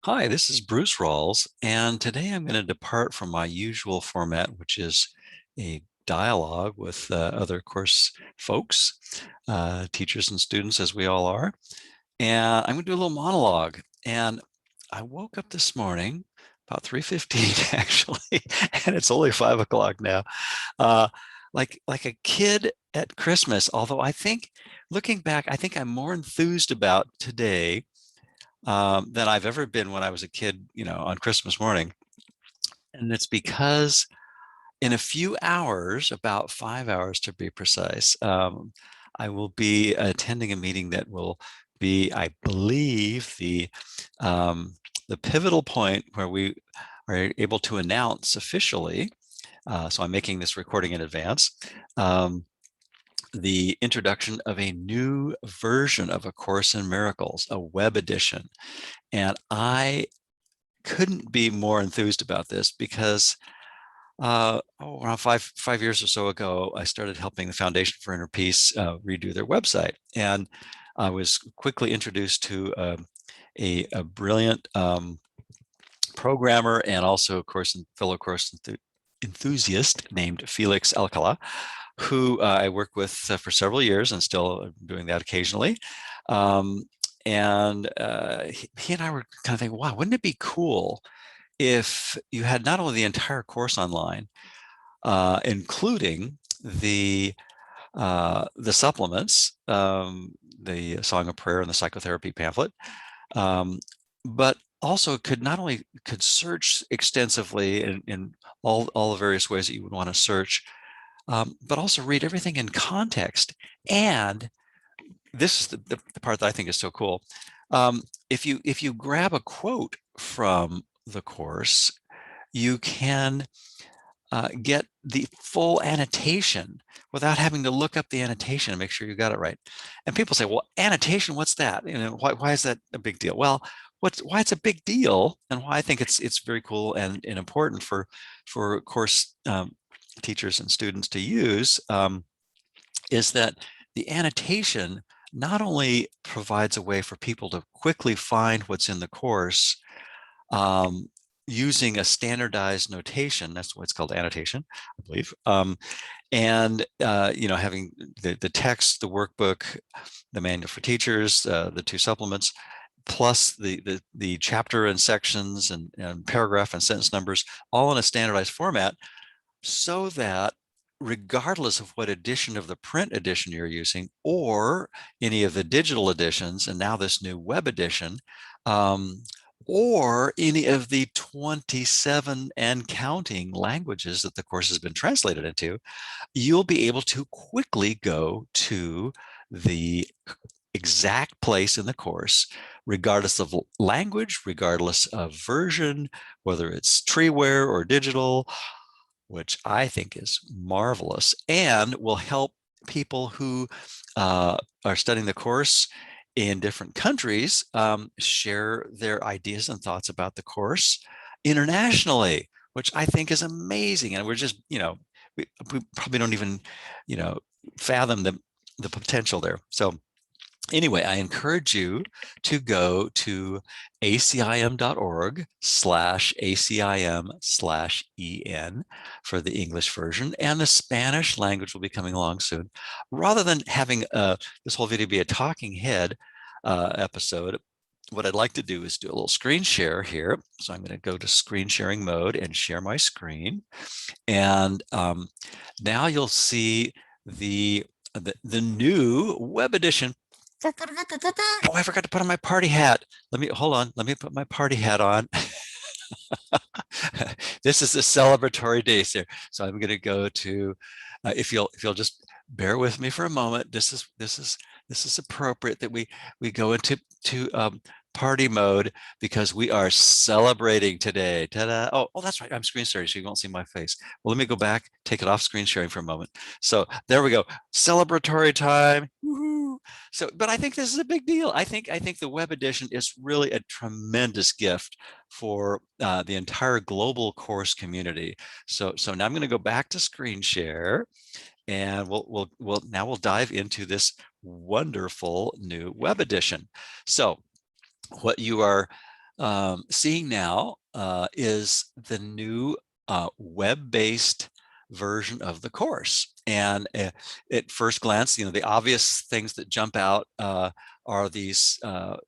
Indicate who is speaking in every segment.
Speaker 1: Hi, this is Bruce Rawles, and today I'm going to depart from my usual format, which is a dialogue with other course folks, teachers and students, as we all are. And I'm going to do a little monologue. And I woke up this morning about 3:15 actually, and it's only 5 o'clock now, uh, like a kid at Christmas. Although I think, looking back, I think I'm more enthused about today than I've ever been when I was a kid, on Christmas morning. And it's because in a few hours, about 5 hours to be precise, I will be attending a meeting that will be, I believe, the pivotal point where we are able to announce officially. So I'm making this recording in advance. The introduction of a new version of A Course in Miracles, a web edition. And I couldn't be more enthused about this because around five years or so ago, I started helping the Foundation for Inner Peace redo their website, and I was quickly introduced to a brilliant programmer and also fellow course enthusiast named Felix Alcala, who I worked with for several years and still doing that occasionally. Um, and he and I were kind of thinking, wow, wouldn't it be cool if you had not only the entire course online, including the supplements, the Song of Prayer and the Psychotherapy pamphlet, but also could search extensively in all the various ways that you would want to search, but also read everything in context. And this is the part that I think is so cool. If you grab a quote from the course, you can get the full annotation without having to look up the annotation and make sure you got it right. And people say, well, annotation, what's that? Why is that a big deal? Well, why it's a big deal and why I think it's very cool and important for course teachers and students to use, is that the annotation not only provides a way for people to quickly find what's in the course, um, using a standardized notation. That's what's called annotation, I believe. And having the text, the workbook, the manual for teachers, the two supplements, plus the chapter and sections and paragraph and sentence numbers, all in a standardized format, so that regardless of what edition of the print edition you're using or any of the digital editions, and now this new web edition, or any of the 27 and counting languages that the course has been translated into, you'll be able to quickly go to the exact place in the course, regardless of language, regardless of version, whether it's treeware or digital, which I think is marvelous and will help people who are studying the course in different countries share their ideas and thoughts about the course internationally, which I think is amazing. And we're just, we probably don't even, fathom the potential there. So anyway, I encourage you to go to acim.org/ACIM/EN for the English version, and the Spanish language will be coming along soon. Rather than having this whole video be a talking head episode, what I'd like to do is do a little screen share here. So I'm going to go to screen sharing mode and share my screen. And now you'll see the new web edition. Oh, I forgot to put on my party hat. Hold on. Let me put my party hat on. This is a celebratory day, sir. So I'm going to go to, if you'll just bear with me for a moment. This is appropriate that we go into party mode because we are celebrating today. Ta-da! Oh, that's right. I'm screen sharing, so you won't see my face. Well, let me go back, take it off screen sharing for a moment. So there we go. Celebratory time. Woo-hoo. So, but I think this is a big deal. I think the web edition is really a tremendous gift for the entire global course community. So now I'm going to go back to screen share, and we'll dive into this wonderful new web edition. So what you are seeing now is the new web-based version of the course. And at first glance, the obvious things that jump out are these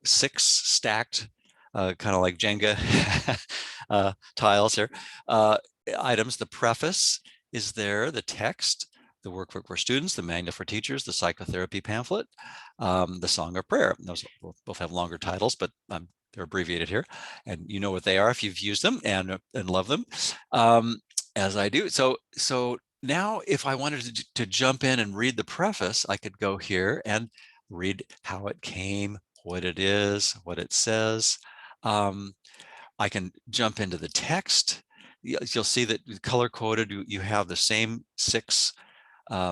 Speaker 1: 6 stacked, kind of like Jenga tiles here, items. The preface is there, the text, the workbook for students, the manual for teachers, the psychotherapy pamphlet, the song or prayer. Those both have longer titles, but they're abbreviated here, and you know what they are if you've used them and love them, as I do. So now if I wanted to jump in and read the preface, I could go here and read how it came, what it is, what it says. I can jump into the text. You'll see that color coded, you have the same 6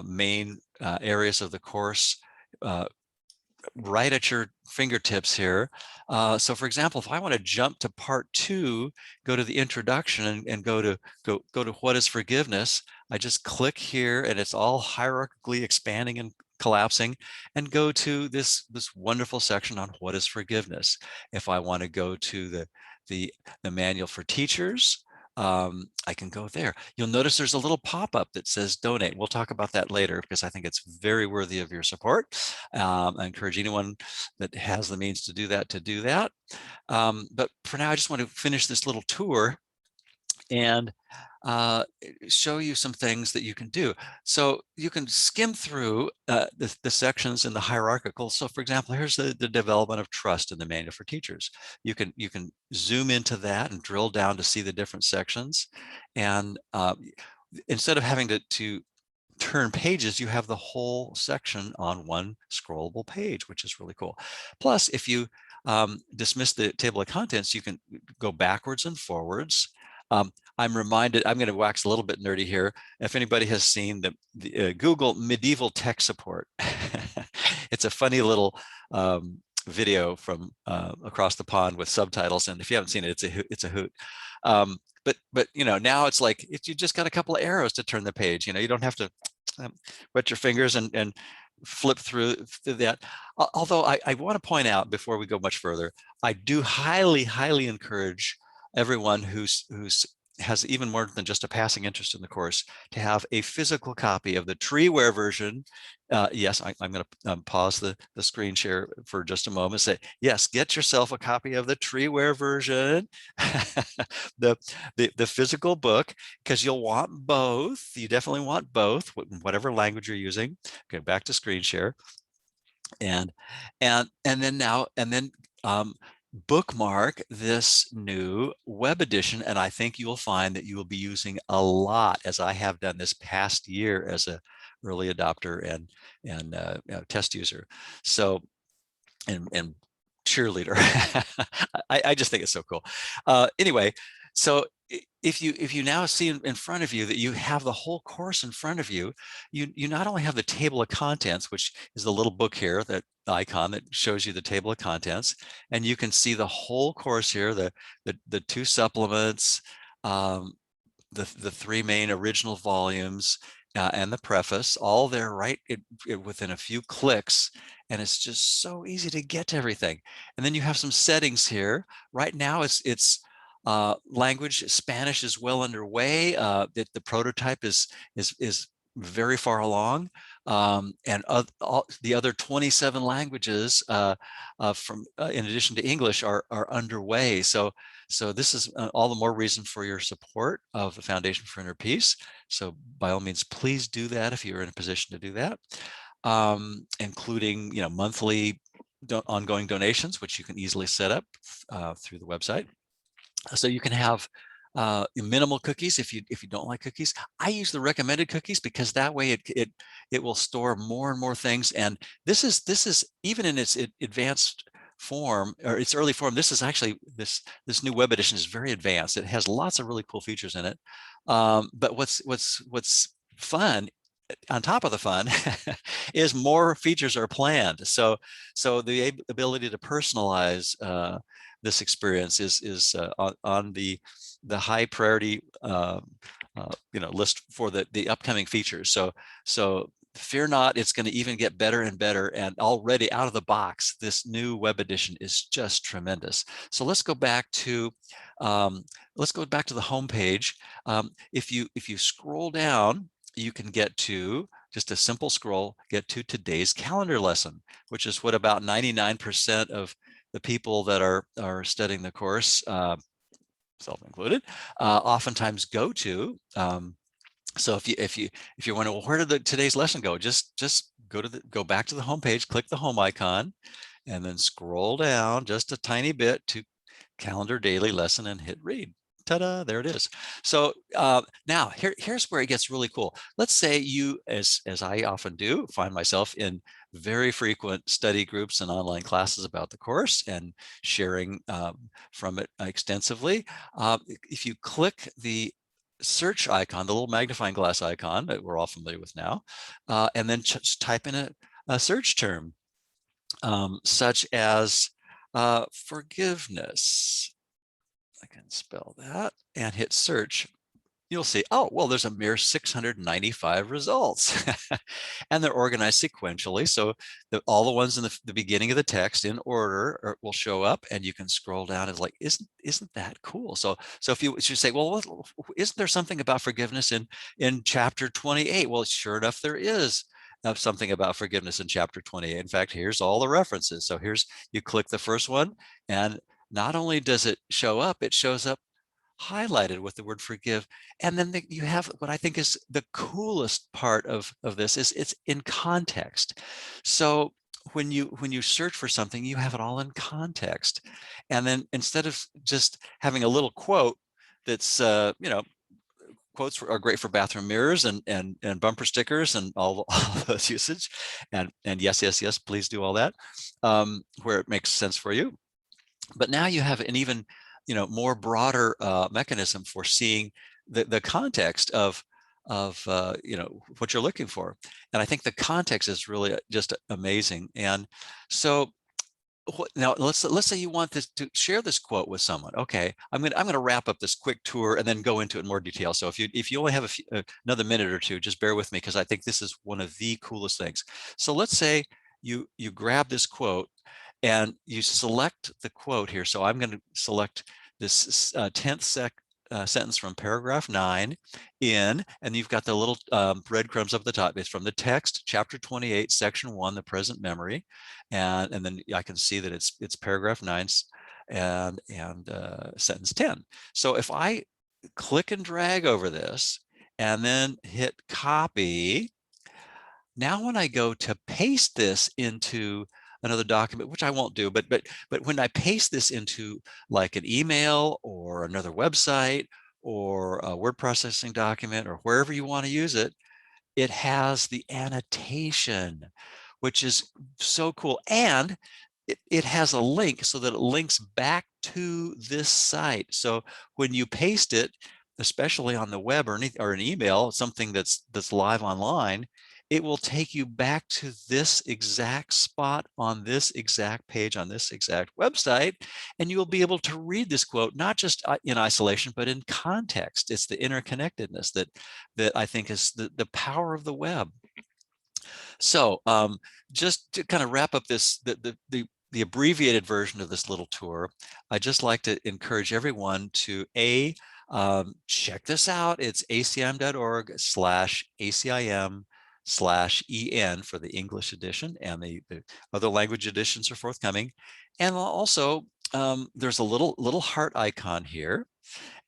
Speaker 1: main areas of the course right at your fingertips here. So for example, if I want to jump to part 2, go to the introduction and go to what is forgiveness, I just click here and it's all hierarchically expanding and collapsing, and go to this wonderful section on what is forgiveness. If I want to go to the manual for teachers, I can go there. You'll notice there's a little pop-up that says donate. We'll talk about that later because I think it's very worthy of your support. I encourage anyone that has the means to do that. But for now, I just want to finish this little tour and show you some things that you can do. So you can skim through the sections in the hierarchical. So for example, here's the development of trust in the manual for teachers. You can zoom into that and drill down to see the different sections. And instead of having to turn pages, you have the whole section on one scrollable page, which is really cool. Plus, if you dismiss the table of contents, you can go backwards and forwards. I'm reminded, I'm going to wax a little bit nerdy here. If anybody has seen the Google medieval tech support, it's a funny little video from across the pond with subtitles. And if you haven't seen it, it's a hoot. But now it's like, you just got a couple of arrows to turn the page. You don't have to wet your fingers and flip through that. Although I want to point out before we go much further, I do highly encourage everyone who has even more than just a passing interest in the course to have a physical copy of the treeware version. Yes, I'm going to pause the screen share for just a moment. Say, yes, get yourself a copy of the treeware version, the physical book, because you'll want both. You definitely want both, whatever language you're using. Okay, back to screen share, and then bookmark this new web edition, and I think you will find that you will be using a lot, as I have done this past year as a early adopter and test user. So and cheerleader. I just think it's so cool. Anyway, so if you now see in front of you that you have the whole course in front of you, you not only have the table of contents, which is the little book here, that icon that shows you the table of contents, and you can see the whole course here, the 2 supplements, the 3 main original volumes, and the preface, all there right within a few clicks. And it's just so easy to get to everything. And then you have some settings here. Right now it's language. Spanish is well underway. The prototype is very far along, and all the other 27 languages in addition to English are underway. So this is all the more reason for your support of the Foundation for Inner Peace. So by all means, please do that if you're in a position to do that, including monthly ongoing donations, which you can easily set up through the website. So you can have minimal cookies if you don't like cookies. I use the recommended cookies because that way it will store more and more things. And this is even in its advanced form, or its early form. This is actually this new web edition is very advanced. It has lots of really cool features in it. But what's fun, on top of the fun, is more features are planned. So the ability to personalize this experience is on the high priority list for the upcoming features. So fear not, it's going to even get better and better. And already out of the box, this new web edition is just tremendous. So let's go back to the home page. If you scroll down, you can get to just a simple scroll, get to today's calendar lesson, which is what about 99% of the people that are studying the course, self-included, oftentimes go to. So if you wonder, well, where did today's lesson go? Just go back to the home page, click the home icon, and then scroll down just a tiny bit to calendar daily lesson and hit read. Ta-da, there it is. So now here's where it gets really cool. Let's say you, as I often do, find myself in very frequent study groups and online classes about the course and sharing from it extensively. If you click the search icon, the little magnifying glass icon that we're all familiar with now, and then just type in a search term, such as forgiveness. I can spell that and hit search. You'll see, oh, well, there's a mere 695 results. And they're organized sequentially. So all the ones in the beginning of the text in order will show up, and you can scroll down. It's like, isn't that cool? So if you should say, well, isn't there something about forgiveness in chapter 28? Well, sure enough, there is something about forgiveness in chapter 28. In fact, here's all the references. So you click the first one, and not only does it show up, it shows up highlighted with the word forgive. And then you have what I think is the coolest part of this is it's in context. So when you search for something, you have it all in context. And then instead of just having a little quote that's quotes are great for bathroom mirrors and bumper stickers and all those usage, and yes, please do all that where it makes sense for you. But now you have an even more broader mechanism for seeing the context of what you're looking for. And I think the context is really just amazing. And so now let's say you want to share this quote with someone. Okay, I'm gonna wrap up this quick tour and then go into it in more detail. So if you only have another minute or two, just bear with me, because I think this is one of the coolest things. So let's say you grab this quote and you select the quote here. So I'm going to select this 10th sentence from paragraph 9 and you've got the little breadcrumbs up at the top. It's from the text, chapter 28, section 1, the present memory. And then I can see that it's paragraph 9 and sentence 10. So if I click and drag over this and then hit copy, now when I go to paste this into another document, which I won't do, but when I paste this into like an email or another website or a word processing document or wherever you want to use it, it has the annotation, which is so cool. And it has a link so that it links back to this site. So when you paste it, especially on the web or an email, something that's live online, it will take you back to this exact spot on this exact page on this exact website, and you will be able to read this quote not just in isolation but in context. It's the interconnectedness that I think is the power of the web. So just to kind of wrap up this the abbreviated version of this little tour, I'd just like to encourage everyone to check this out. It's acim.org/ACIM/EN for the English edition, and the other language editions are forthcoming. And also there's a little heart icon here,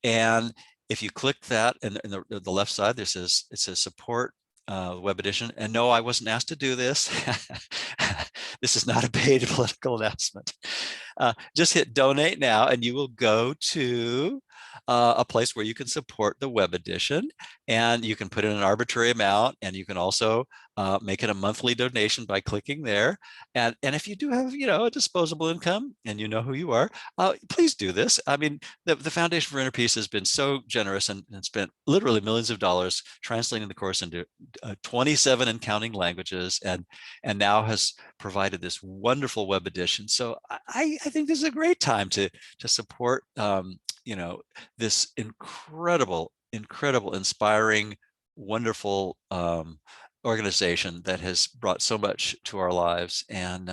Speaker 1: and if you click that, and the left side, it says support web edition. And no, I wasn't asked to do this. This is not a paid political announcement. Just hit donate now, and you will go to a place where you can support the web edition, and you can put in an arbitrary amount, and you can also make it a monthly donation by clicking there. And if you do have a disposable income and you know who you are, please do this. I mean, the Foundation for Inner Peace has been so generous and spent literally millions of dollars translating the course into 27 and counting languages, and now has provided this wonderful web edition. So I think this is a great time to support this incredible, inspiring, wonderful organization that has brought so much to our lives. And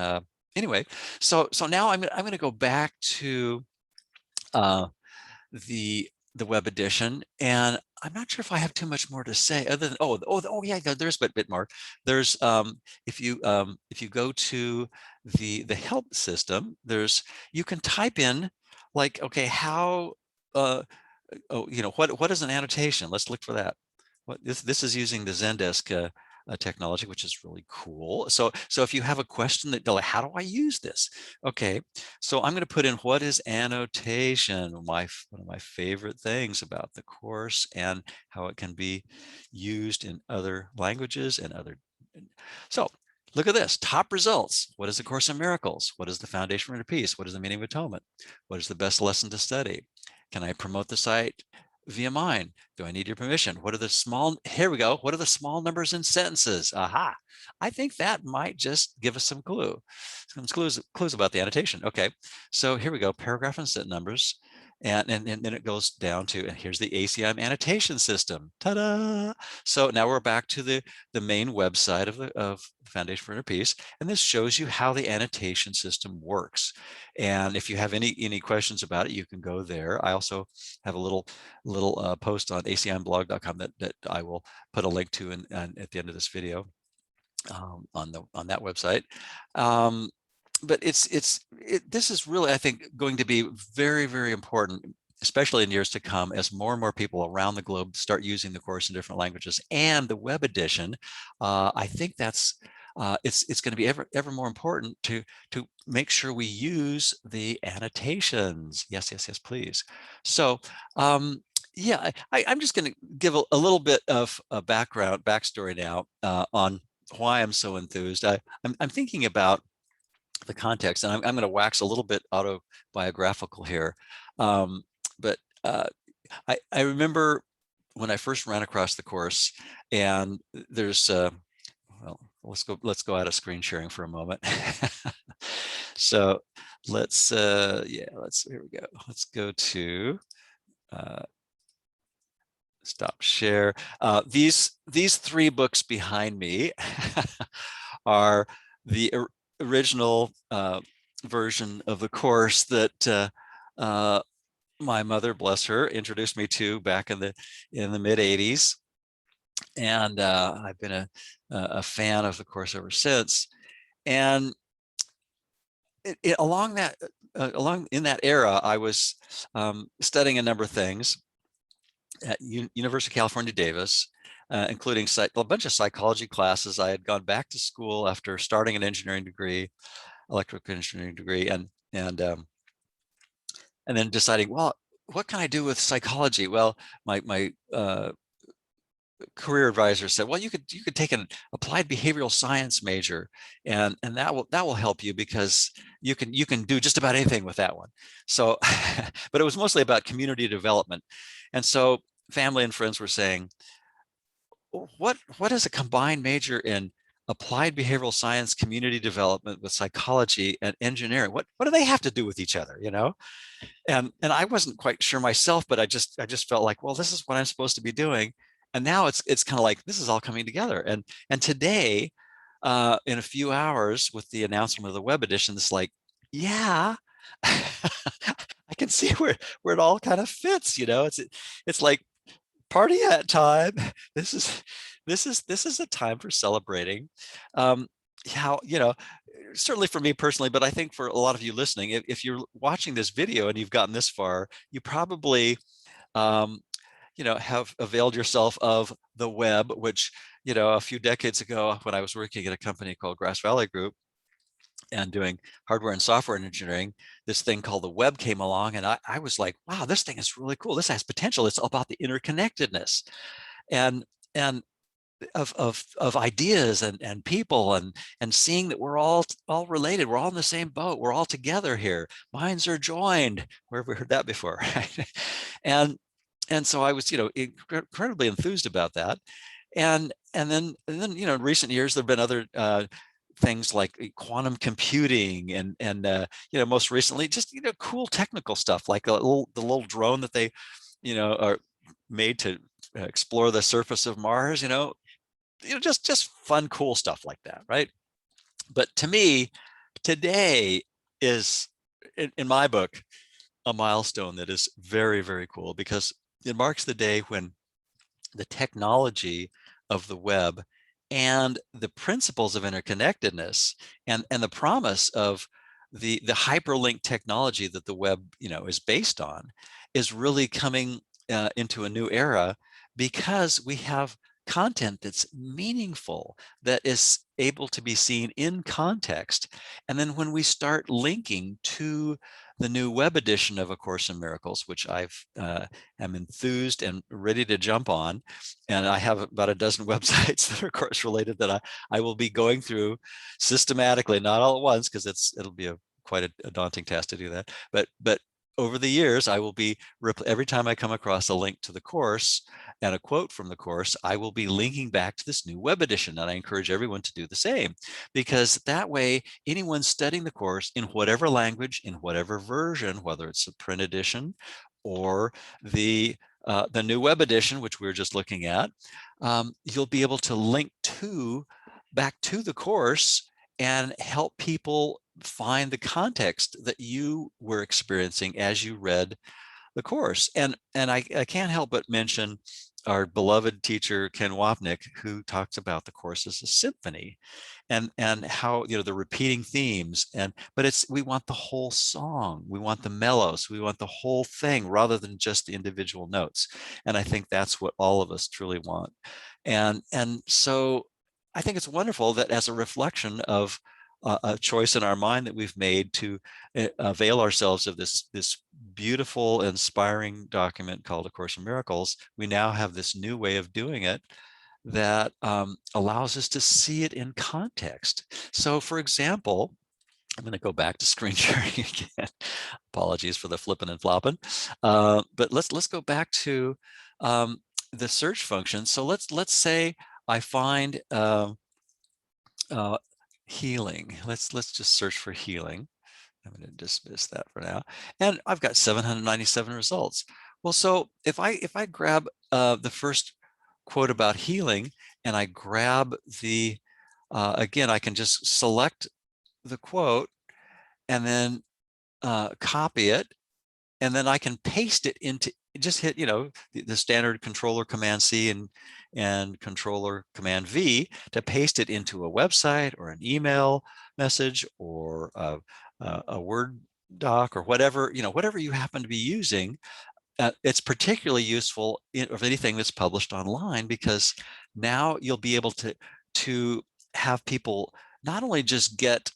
Speaker 1: anyway, so now I'm going to go back to the web edition, and I'm not sure if I have too much more to say other than oh yeah, there's a bit more. There's if you go to the help system, you can type in like, okay, how what is an annotation? Let's look for that. This is using the Zendesk technology, which is really cool. So if you have a question that, like, how do I use this? Okay, so I'm going to put in, what is annotation? One of my favorite things about the course, and how it can be used in other languages and other. So look at this, top results. What is the Course in Miracles? What is the Foundation for Inner Peace? What is the meaning of atonement? What is the best lesson to study? Can I promote the site via mine? Do I need your permission? What are the small, here we go. What are the small numbers in sentences? Aha. I think that might just give us some clues about the annotation. Okay. So here we go. Paragraph and sentence numbers. And then it goes down to, and here's the ACIM annotation system. Ta-da! So now we're back to the main website of the Foundation for Inner Peace, and this shows you how the annotation system works. And if you have any questions about it, you can go there. I also have a little post on acimblog.com that I will put a link to at the end of this video on that website. But this is really, I think, going to be very, very important, especially in years to come, as more and more people around the globe start using the course in different languages. And the web edition, I think that's it's going to be ever more important to make sure we use the annotations. Yes, please. So yeah, I'm just going to give a little bit of a backstory now on why I'm so enthused. I'm thinking about the context, and I'm going to wax a little bit autobiographical here. But I remember when I first ran across the course, and there's well, let's go out of screen sharing for a moment. So here we go. Let's go to stop share. These three books behind me are the original version of the course that my mother, bless her, introduced me to back in the mid 80s, and I've been a fan of the course ever since. And along in that era, I was studying a number of things at University of California, Davis, including a bunch of psychology classes. I had gone back to school after starting an engineering degree, electrical engineering degree, and then deciding, well, what can I do with psychology? Well, my career advisor said, well, you could take an applied behavioral science major, and that will help you, because you can do just about anything with that one. So, but it was mostly about community development, and so family and friends were saying, what is a combined major in applied behavioral science, community development with psychology and engineering? What do they have to do with each other, you know? And I wasn't quite sure myself, but I just felt like, well, this is what I'm supposed to be doing. And now it's kind of like, this is all coming together. And today, in a few hours, with the announcement of the web edition, it's like, yeah, I can see where it all kind of fits. You know, it's like party hat time. This is a time for celebrating. How, you know, certainly for me personally, but I think for a lot of you listening, if you're watching this video and you've gotten this far, you probably have availed yourself of the web, which, a few decades ago, when I was working at a company called Grass Valley Group and doing hardware and software engineering, this thing called the web came along, and I was like, wow, this thing is really cool. This has potential. It's all about the interconnectedness and of ideas and people, and seeing that we're all related. We're all in the same boat. We're all together here. Minds are joined. Where have we heard that before? Right? And so I was, incredibly enthused about that. And then in recent years, there've been other things like quantum computing, and most recently, just cool technical stuff, like the little drone that they are made to explore the surface of Mars. just fun, cool stuff like that, right? But to me, today is, in my book, a milestone that is very, very cool, because it marks the day when the technology of the web and the principles of interconnectedness and the promise of the hyperlink technology that the web is based on is really coming into a new era, because we have content that's meaningful, that is able to be seen in context. And then when we start linking to the new web edition of A Course in Miracles, which am enthused and ready to jump on, and I have about a dozen websites that are course related that I will be going through systematically, not all at once, because it'll be quite a daunting task to do that. But over the years, I will be, every time I come across a link to the course and a quote from the course, I will be linking back to this new web edition. And I encourage everyone to do the same, because that way, anyone studying the course in whatever language, in whatever version, whether it's a print edition or the new web edition, which we were just looking at, you'll be able to link back to the course and help people find the context that you were experiencing as you read the course. And I can't help but mention our beloved teacher, Ken Wapnick, who talks about the course as a symphony, and how, the repeating themes, but we want the whole song, we want the mellows, we want the whole thing rather than just the individual notes. And I think that's what all of us truly want. And so I think it's wonderful that, as a reflection of a choice in our mind that we've made to avail ourselves of this beautiful, inspiring document called A Course in Miracles, we now have this new way of doing it that allows us to see it in context. So, for example, I'm going to go back to screen sharing again. Apologies for the flipping and flopping, but let's go back to the search function. So let's say I find healing. Let's just search for healing. I'm going to dismiss that for now. And I've got 797 results. Well, so if I grab the first quote about healing, and I grab again, I can just select the quote and then copy it, and then I can paste it into, just hit, the standard Controller Command C and Controller Command V to paste it into a website or an email message or a Word doc or whatever, whatever you happen to be using. It's particularly useful of anything that's published online, because now you'll be able to have people not only just get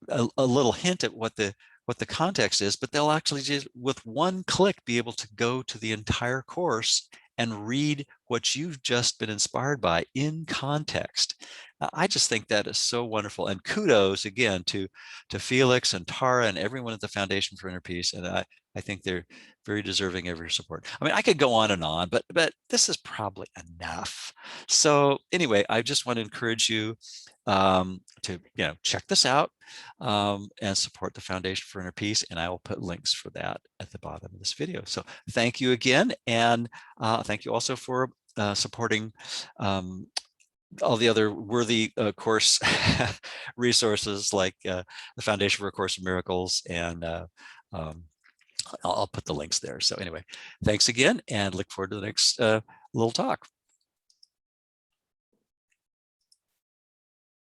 Speaker 1: a little hint at what the context is, but they'll actually just, with one click, be able to go to the entire course and read what you've just been inspired by in context. I just think that is so wonderful. And kudos again to Felix and Tara and everyone at the Foundation for Inner Peace. And I think they're very deserving of your support. I mean, I could go on, but this is probably enough. So anyway, I just want to encourage you to check this out and support the Foundation for Inner Peace. And I will put links for that at the bottom of this video. So thank you again. And thank you also for supporting all the other worthy course resources like the Foundation for A Course in Miracles. And I'll put the links there. So anyway, thanks again, and look forward to the next little talk.